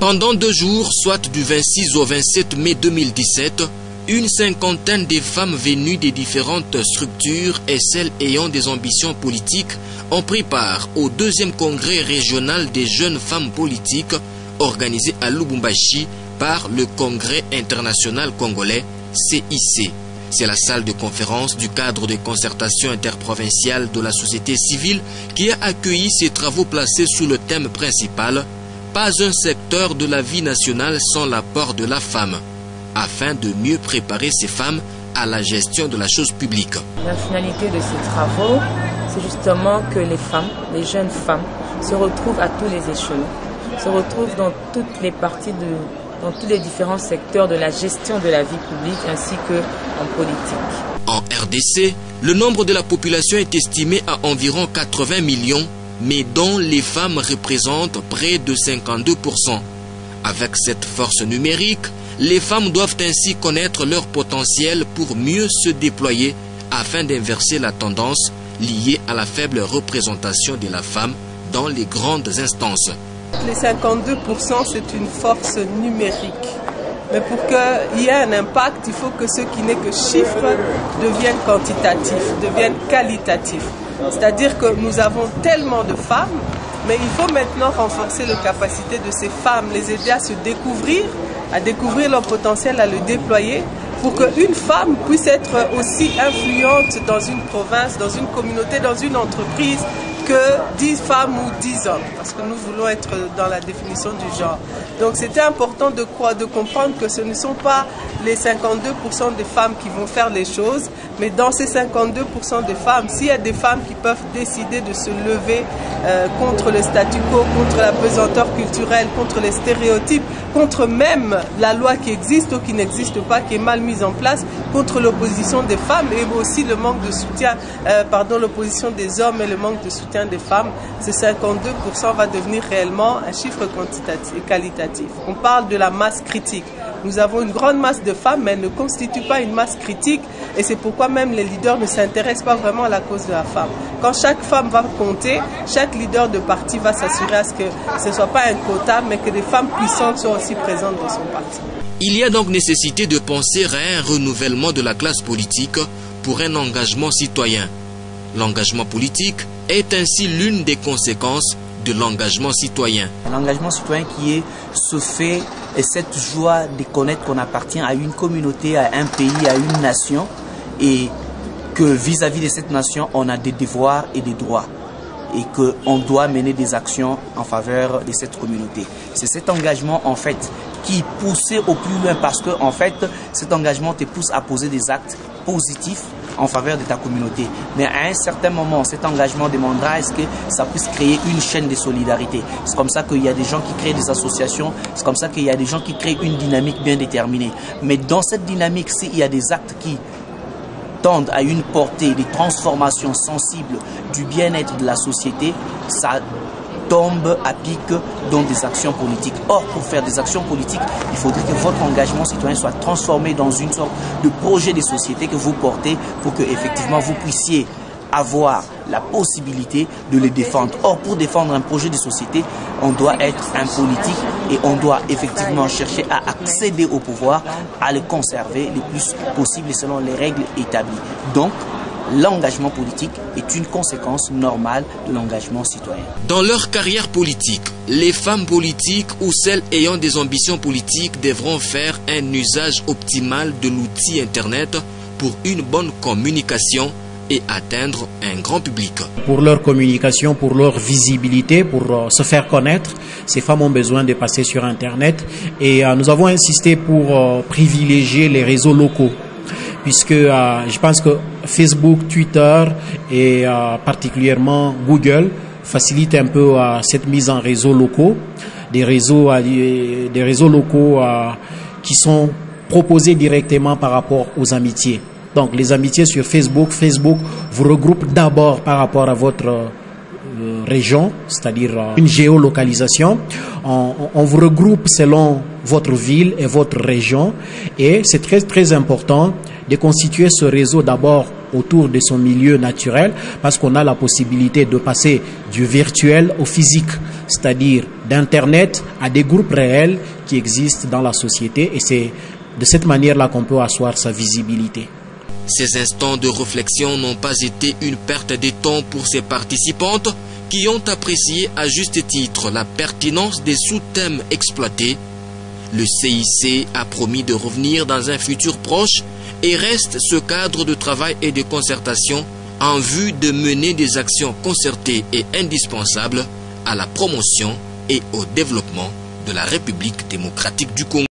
Pendant 2 jours, soit du 26 au 27 mai 2017, une cinquantaine de femmes venues des différentes structures et celles ayant des ambitions politiques ont pris part au 2e congrès régional des jeunes femmes politiques organisé à Lubumbashi par le Congrès international congolais CIC. C'est la salle de conférence du cadre de concertation interprovinciale de la société civile qui a accueilli ces travaux placés sous le thème principal « Pas un secteur de la vie nationale sans l'apport de la femme » afin de mieux préparer ces femmes à la gestion de la chose publique. La finalité de ces travaux, c'est justement que les femmes, les jeunes femmes, se retrouvent à tous les échelons, se retrouvent dans toutes les parties, dans tous les différents secteurs de la gestion de la vie publique ainsi qu'en politique. En RDC, le nombre de la population est estimé à environ 80 millions, mais dont les femmes représentent près de 52%. Avec cette force numérique, les femmes doivent ainsi connaître leur potentiel pour mieux se déployer afin d'inverser la tendance liée à la faible représentation de la femme dans les grandes instances. Les 52%, c'est une force numérique. Mais pour qu'il y ait un impact, il faut que ce qui n'est que chiffres devienne quantitatif, devienne qualitatif. C'est-à-dire que nous avons tellement de femmes, mais il faut maintenant renforcer les capacités de ces femmes, les aider à se découvrir, à découvrir leur potentiel, à le déployer, pour qu'une femme puisse être aussi influente dans une province, dans une communauté, dans une entreprise, que 10 femmes ou 10 hommes, parce que nous voulons être dans la définition du genre. Donc c'était important de comprendre que ce ne sont pas les 52% des femmes qui vont faire les choses, mais dans ces 52% de femmes, s'il y a des femmes qui peuvent décider de se lever contre le statu quo, contre la pesanteur culturelle, contre les stéréotypes, contre même la loi qui existe ou qui n'existe pas, qui est mal mise en place, contre l'opposition des femmes et aussi le manque de soutien, l'opposition des hommes et le manque de soutien des femmes, ce 52% va devenir réellement un chiffre quantitatif et qualitatif. On parle de la masse critique. Nous avons une grande masse de femmes, mais elles ne constituent pas une masse critique et c'est pourquoi même les leaders ne s'intéressent pas vraiment à la cause de la femme. Quand chaque femme va compter, chaque leader de parti va s'assurer à ce que ce ne soit pas un quota, mais que des femmes puissantes soient aussi présentes dans son parti. Il y a donc nécessité de penser à un renouvellement de la classe politique pour un engagement citoyen. L'engagement politique est ainsi l'une des conséquences de l'engagement citoyen. L'engagement citoyen qui est ce fait et cette joie de connaître qu'on appartient à une communauté, à un pays, à une nation et que vis-à-vis de cette nation, on a des devoirs et des droits et qu'on doit mener des actions en faveur de cette communauté. C'est cet engagement en fait qui poussait au plus loin parce que en fait cet engagement te pousse à poser des actes positifs en faveur de ta communauté. Mais à un certain moment, cet engagement demandera à ce que ça puisse créer une chaîne de solidarité. C'est comme ça qu'il y a des gens qui créent des associations, c'est comme ça qu'il y a des gens qui créent une dynamique bien déterminée. Mais dans cette dynamique, s'il y a des actes qui tendent à une portée, des transformations sensibles du bien-être de la société, ça tombe à pic dans des actions politiques. Or, pour faire des actions politiques, il faudrait que votre engagement citoyen soit transformé dans une sorte de projet de société que vous portez pour que effectivement vous puissiez avoir la possibilité de les défendre. Or, pour défendre un projet de société, on doit être un politique et on doit effectivement chercher à accéder au pouvoir, à le conserver le plus possible selon les règles établies. Donc, l'engagement politique est une conséquence normale de l'engagement citoyen. Dans leur carrière politique, les femmes politiques ou celles ayant des ambitions politiques devront faire un usage optimal de l'outil Internet pour une bonne communication et atteindre un grand public. Pour leur communication, pour leur visibilité, pour se faire connaître, ces femmes ont besoin de passer sur Internet et nous avons insisté pour privilégier les réseaux locaux. Puisque je pense que Facebook, Twitter et particulièrement Google facilitent un peu cette mise en réseaux locaux, des réseaux locaux qui sont proposés directement par rapport aux amitiés. Donc les amitiés sur Facebook vous regroupe d'abord par rapport à votre région, c'est-à-dire une géolocalisation. On vous regroupe selon votre ville et votre région et c'est très très important de constituer ce réseau d'abord autour de son milieu naturel parce qu'on a la possibilité de passer du virtuel au physique, c'est-à-dire d'Internet à des groupes réels qui existent dans la société, et c'est de cette manière-là qu'on peut asseoir sa visibilité. Ces instants de réflexion n'ont pas été une perte de temps pour ces participantes qui ont apprécié à juste titre la pertinence des sous-thèmes exploités. Le CIC a promis de revenir dans un futur proche et reste ce cadre de travail et de concertation en vue de mener des actions concertées et indispensables à la promotion et au développement de la République démocratique du Congo.